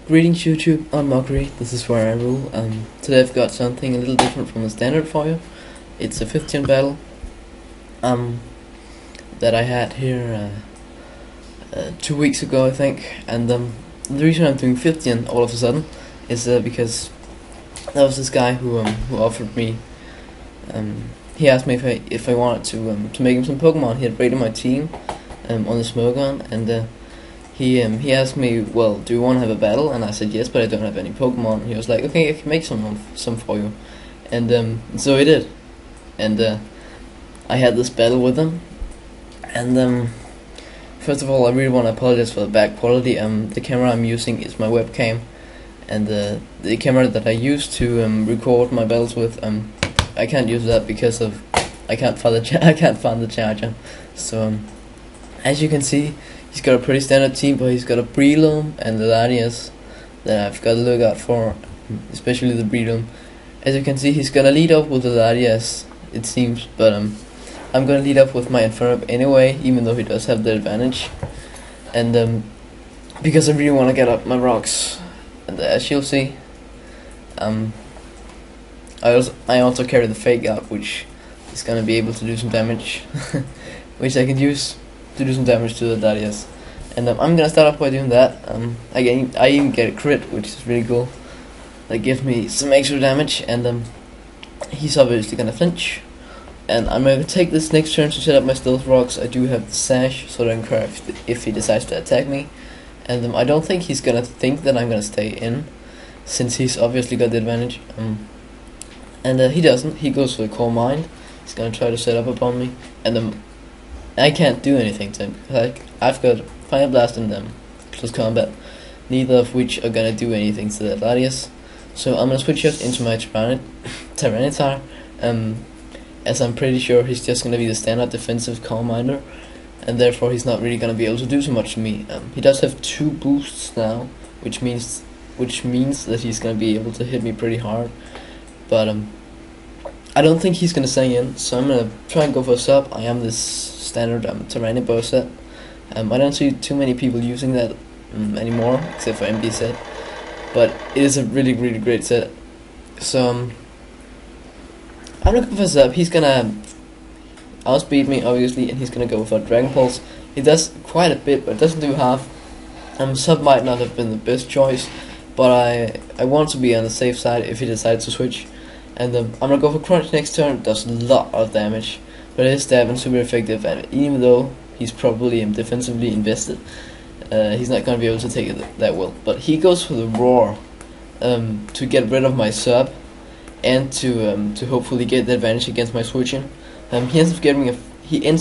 Greetings YouTube, I'm Mukery, this is where I rule. Today I've got something a little different from the standard for you. It's a 15 battle that I had here 2 weeks ago I think, and the reason I'm doing 15 all of a sudden is because there was this guy who offered me, he asked me if I wanted to make him some Pokemon. He had raided my team on the Smogon, and he asked me, well, do you want to have a battle? And I said yes, but I don't have any Pokemon. He was like, okay, I can make some for you, and so he did, and I had this battle with him, and first of all, I really want to apologize for the bad quality. The camera I'm using is my webcam, and the camera that I use to record my battles with, I can't use that because of I can't find the charger. So as you can see, he's got a pretty standard team, but he's got a Breloom and the Latias that I've got to look out for, especially the Breloom. As you can see, he's gonna lead up with the Latias, it seems, but I'm gonna lead up with my Inferno anyway, even though he does have the advantage, and because I really want to get up my rocks. And as you'll see, I also carry the Fake out, which is gonna be able to do some damage, which I can use to do some damage to the Latias. And I'm gonna start off by doing that. I even get a crit, which is really cool. That gives me some extra damage, and he's obviously gonna flinch. And I'm gonna take this next turn to set up my stealth rocks. I do have the sash, so I don't care if he decides to attack me. And I don't think he's gonna think that I'm gonna stay in, since he's obviously got the advantage. And he doesn't. He goes for the Core Mind. He's gonna try to set up upon me, and I can't do anything to him. I've got Fire Blast and Close Combat, neither of which are gonna do anything to the Latias. So I'm gonna switch out into my Tyranitar, as I'm pretty sure he's just gonna be the standard defensive Calm Minder, and therefore he's not really gonna be able to do so much to me. He does have 2 boosts now, which means that he's gonna be able to hit me pretty hard. But I don't think he's gonna stay in, so I'm gonna try and go for a sub. I am this standard Tyranitar set. I don't see too many people using that anymore, except for MD set, but it is a really great set. So I'm gonna go for a sub. He's gonna outspeed me obviously, and he's gonna go for Dragon Pulse. He does quite a bit, but doesn't do half. Sub might not have been the best choice, but I want to be on the safe side if he decides to switch. And I'm gonna go for Crunch next turn. Does a lot of damage, but it is stab and super effective, and even though he's probably defensively invested, he's not gonna be able to take it that well. But he goes for the Roar to get rid of my sub, and to hopefully get the advantage against my switching. He ends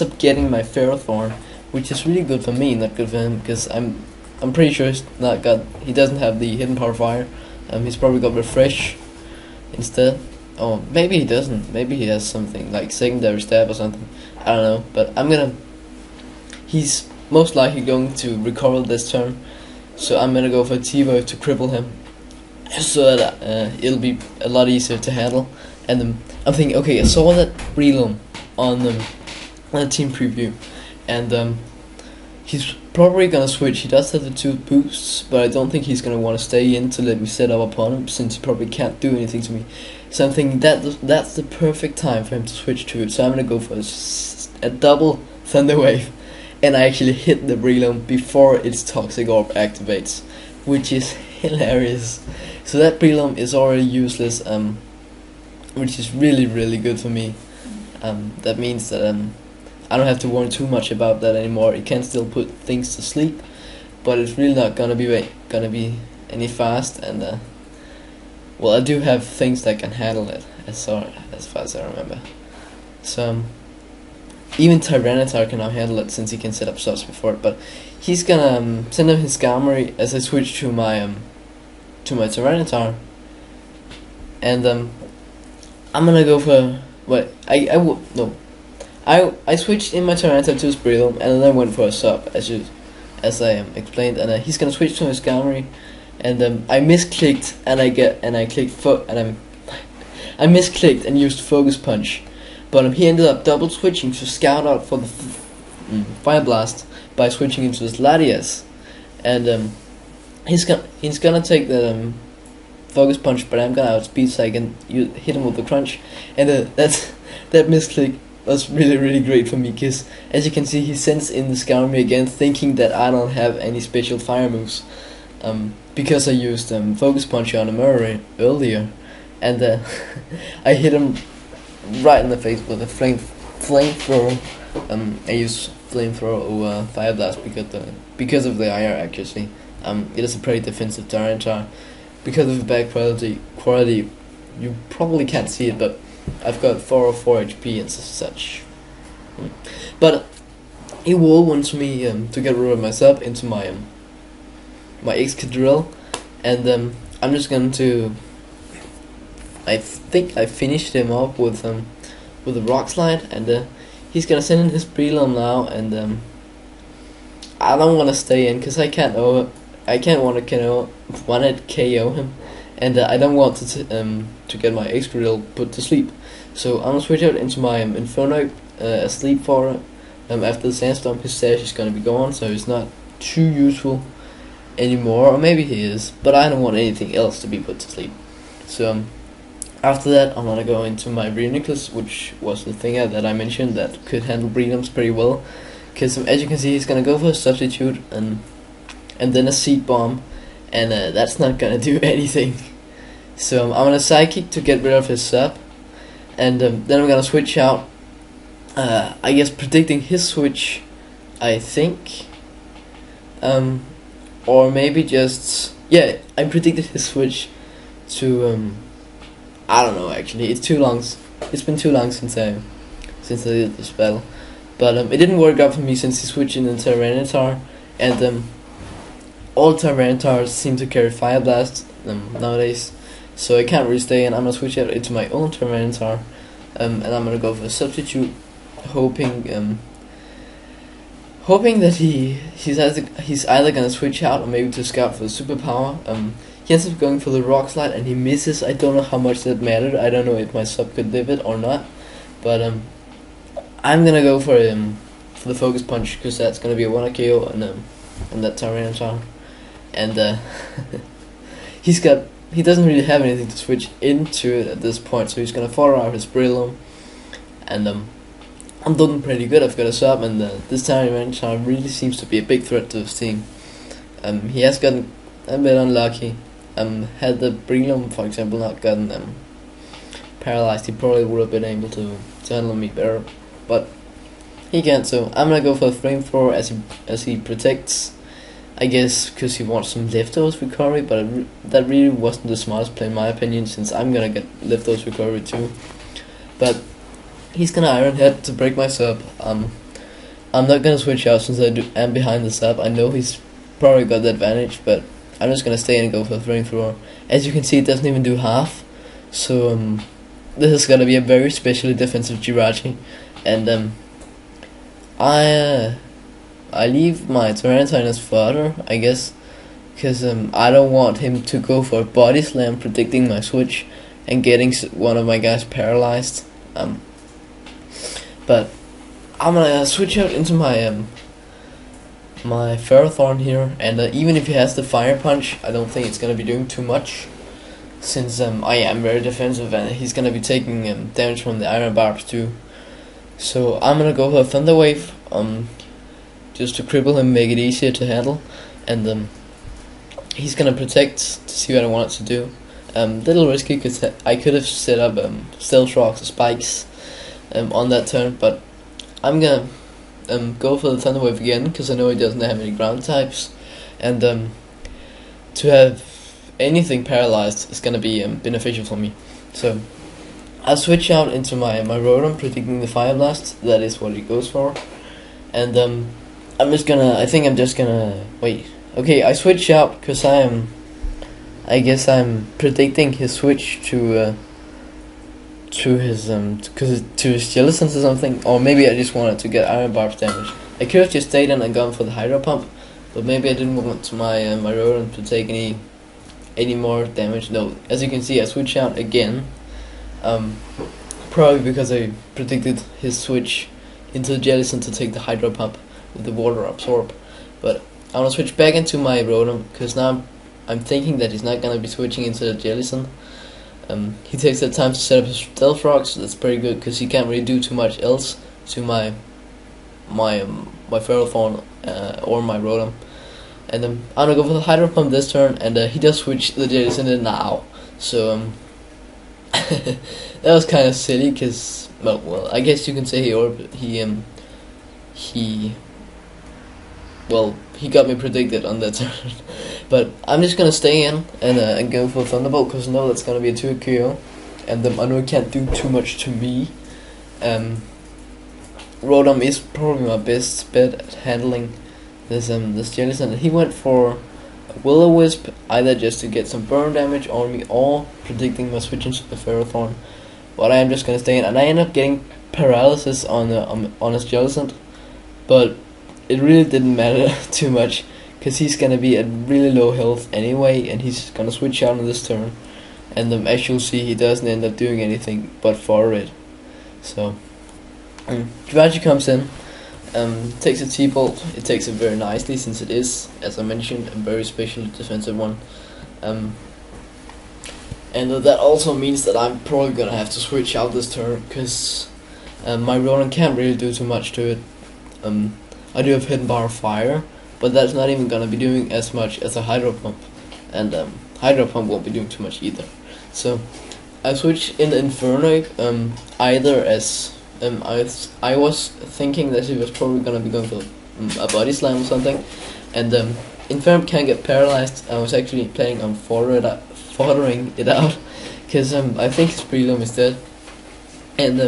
up getting my Ferrothorn, which is really good for me, not good for him, because I'm pretty sure he doesn't have the Hidden Power Fire. He's probably got Refresh instead. Oh, maybe he doesn't. Maybe he has something like Secondary Stab or something. I don't know. But he's most likely going to recover this turn, so I'm gonna go for T-Wave to cripple him, so that it'll be a lot easier to handle. And I'm thinking, okay, I saw that Breloom on the team preview, and he's probably gonna switch. He does have the 2 boosts, but I don't think he's gonna want to stay in to let me set up upon him, since he probably can't do anything to me. So I'm thinking that's the perfect time for him to switch to it. So I'm gonna go for a double Thunder Wave, and I actually hit the Breloom before its Toxic Orb activates, which is hilarious. So that Breloom is already useless, which is really good for me. That means that I don't have to worry too much about that anymore. It can still put things to sleep, but it's really not gonna be any fast. And well, I do have things that can handle it as far as I remember. So even Tyranitar can now handle it, since he can set up subs before it. But he's gonna send up his Skarmory as I switch to my Tyranitar, and I'm gonna go for what I switched in my Tyranitar to his Breloom, and then I went for a sub as I explained, and he's gonna switch to his Skarmory, and I misclicked, and I misclicked and used Focus Punch, but he ended up double switching to scout out for the Fire Blast by switching into his Latias, and he's gonna take the focus punch, but I'm gonna outspeed so I can hit him with the crunch, and that misclick was really great for me, because as you can see, he sends in the scour me again, thinking that I don't have any special fire moves, because I used focus punch on Mukery earlier, and I hit him right in the face with a flamethrower. I use flamethrower over fire blast because of the IR accuracy. It is a pretty defensive Tyranitar. Because of the bad quality, you probably can't see it, but I've got 404 HP and such. But he will want me to get rid of my sub into my aked drill, and I'm just going to. I think I finished him up with a rock slide, and he's gonna send in his Breloom now, and I don't want to stay in because I can't want to KO him, and I don't want to get my aked drill put to sleep. So I'm gonna switch out into my Inferno asleep for after the sandstorm. His stash is gonna be gone, so he's not too useful anymore, or maybe he is, but I don't want anything else to be put to sleep. So after that, I'm gonna go into my Reuniclus, which was the thing that I mentioned that could handle Breedums pretty well, because as you can see, he's gonna go for a substitute and then a seed bomb, and that's not gonna do anything. So I'm gonna psychic to get rid of his sub, and then I'm gonna switch out. I guess predicting his switch, I think, or maybe just I predicted his switch to I don't know, actually. It's been too long since I did this battle, but it didn't work out for me since he switched in the Tyranitar, and all Tyranitars seem to carry Fire Blast nowadays, so I can't really stay in. I'm gonna switch out into my own Tyranitar, and I'm gonna go for a substitute, hoping that he's either gonna switch out or maybe to scout for the superpower. He ends up going for the rock slide and he misses. I don't know how much that mattered. I don't know if my sub could live it or not, but I'm gonna go for the focus punch, because that's gonna be a 1 KO on that Tyranitar, and he doesn't really have anything to switch into it at this point, so he's gonna fire out his Breloom, and I'm doing pretty good. I've got a sub, and this Tyranitar really seems to be a big threat to his team. He has gotten a bit unlucky. Had the Breloom, for example, not gotten paralyzed, he probably would have been able to handle me better, but he can't. So I'm gonna go for the flamethrower as he protects, I guess, because he wants some leftovers recovery, but that really wasn't the smartest play in my opinion, since I'm gonna get leftovers recovery too. But he's gonna Iron Head to break my sub. I'm not gonna switch out since I'm behind the sub. I know he's probably got the advantage, but I'm just gonna stay and go for the flamethrower. As you can see, it doesn't even do half, so this is gonna be a very specially defensive Jirachi, and I leave my Tyranitar in his fodder, I guess, because I don't want him to go for a body slam predicting my switch and getting one of my guys paralyzed. But I'm gonna switch out into my my Ferrothorn here, and even if he has the Fire Punch, I don't think it's gonna be doing too much, since I am very defensive and he's gonna be taking damage from the Iron Barbs too. So I'm gonna go for a Thunder Wave, just to cripple him, make it easier to handle, and he's gonna protect to see what I want it to do. Little risky because I could have set up Stealth Rocks or Spikes on that turn, but I'm gonna go for the Thunder Wave again, because I know he doesn't have any ground types, and to have anything paralyzed is gonna be beneficial for me. So I'll switch out into my Rotom, predicting the Fire Blast. That is what he goes for, and I'm just gonna wait. Okay, I switch out because I guess I'm predicting his switch to his Jellicents or something, or maybe I just wanted to get Iron Barbs damage. I could have just stayed in and gone for the Hydro Pump, but maybe I didn't want my my Rotom to take any more damage. No, as you can see, I switch out again, probably because I predicted his switch into the Jellicent to take the Hydro Pump with the Water Absorb. But I want to switch back into my Rotom, because now I'm thinking that he's not gonna be switching into the Jellicent. He takes the time to set up his stealth rock, so that's pretty good because he can't really do too much else to my Ferrothorn or my Rotom. And I'm gonna go for the Hydro Pump this turn, and he does switch the Jellicent in now. So that was kind of silly because well, I guess you can say he got me predicted on that turn. But I'm just gonna stay in and go for Thunderbolt because I know that's gonna be a 2 KO, and I know it can't do too much to me. Rotom is probably my best bet at handling this Jellicent. He went for a Will-O-Wisp, either just to get some burn damage on me or predicting my switch into the Ferrothorn. But I am just gonna stay in, and I end up getting paralysis on his Jellicent, but it really didn't matter too much because he's gonna be at really low health anyway, and he's gonna switch out on this turn. And as you'll see, he doesn't end up doing anything but for it. So Jirachi comes in, takes a T-Bolt. It takes it very nicely since it is, as I mentioned, a very special defensive one. And that also means that I'm probably gonna have to switch out this turn because my Rotom can't really do too much to it. I do have Hidden Bar of Fire, but that's not even gonna be doing as much as a Hydro Pump, and Hydro Pump won't be doing too much either. So I switch in Inferno, either as I was thinking that he was probably gonna be going for a Body Slam or something, and Inferno can get paralyzed. I was actually planning on foddering it out because I think his prelim is dead, and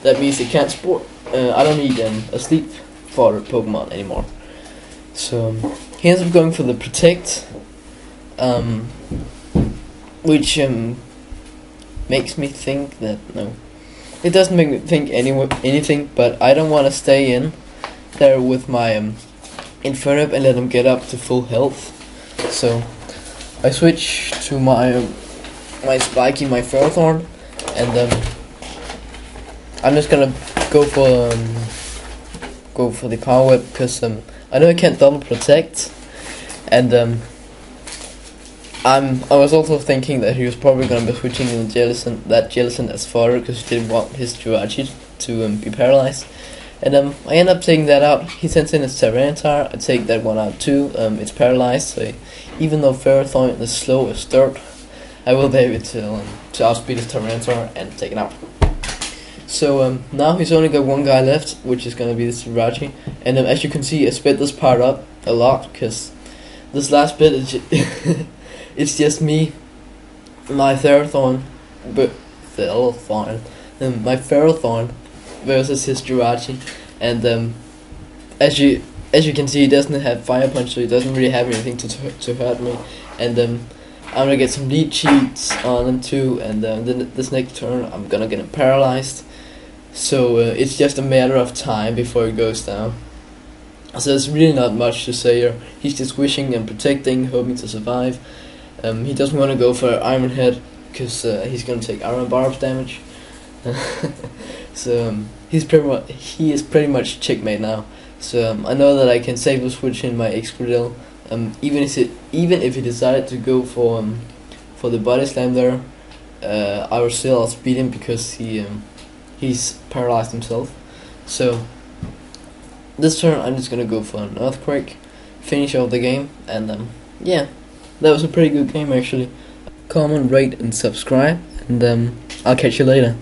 that means it can't sport. I don't need a sleep fodder Pokemon anymore. So he ends up going for the Protect, which makes me think that no, it doesn't make me think anything. But I don't want to stay in there with my Inferno and let him get up to full health. So I switch to my Spiky, my Ferrothorn, and I'm just gonna go for the Power Whip because I know I can't double protect, and I was also thinking that he was probably gonna be switching in the Jellicent as fodder because he didn't want his Jirachi to be paralyzed, and I end up taking that out. He sends in his Tyranitar. I take that one out too. It's paralyzed, so even though Ferrothorn is slow as dirt, I will be able to outspeed his Tyranitar and take it out. So now he's only got one guy left, which is gonna be the Jirachi, and as you can see, I sped this part up a lot because this last bit is it's just me, my Ferrothorn, my Ferrothorn versus his Jirachi, and as you can see, he doesn't have Fire Punch, so he doesn't really have anything to hurt me, and I'm gonna get some lead cheats on him too, and then this next turn I'm gonna get him paralyzed. So it's just a matter of time before he goes down. So there's really not much to say here. He's just wishing and protecting, hoping to survive. He doesn't want to go for Iron Head because he's going to take Iron Barbs damage. So he is pretty much checkmate now. So I know that I can save the switch in my Excadrill. Even if he decided to go for the Body Slam there, I will still outspeed him because he's paralyzed himself. So this turn I'm just gonna go for an Earthquake, finish off the game, and yeah, that was a pretty good game actually. Comment, rate, and subscribe, and I'll catch you later.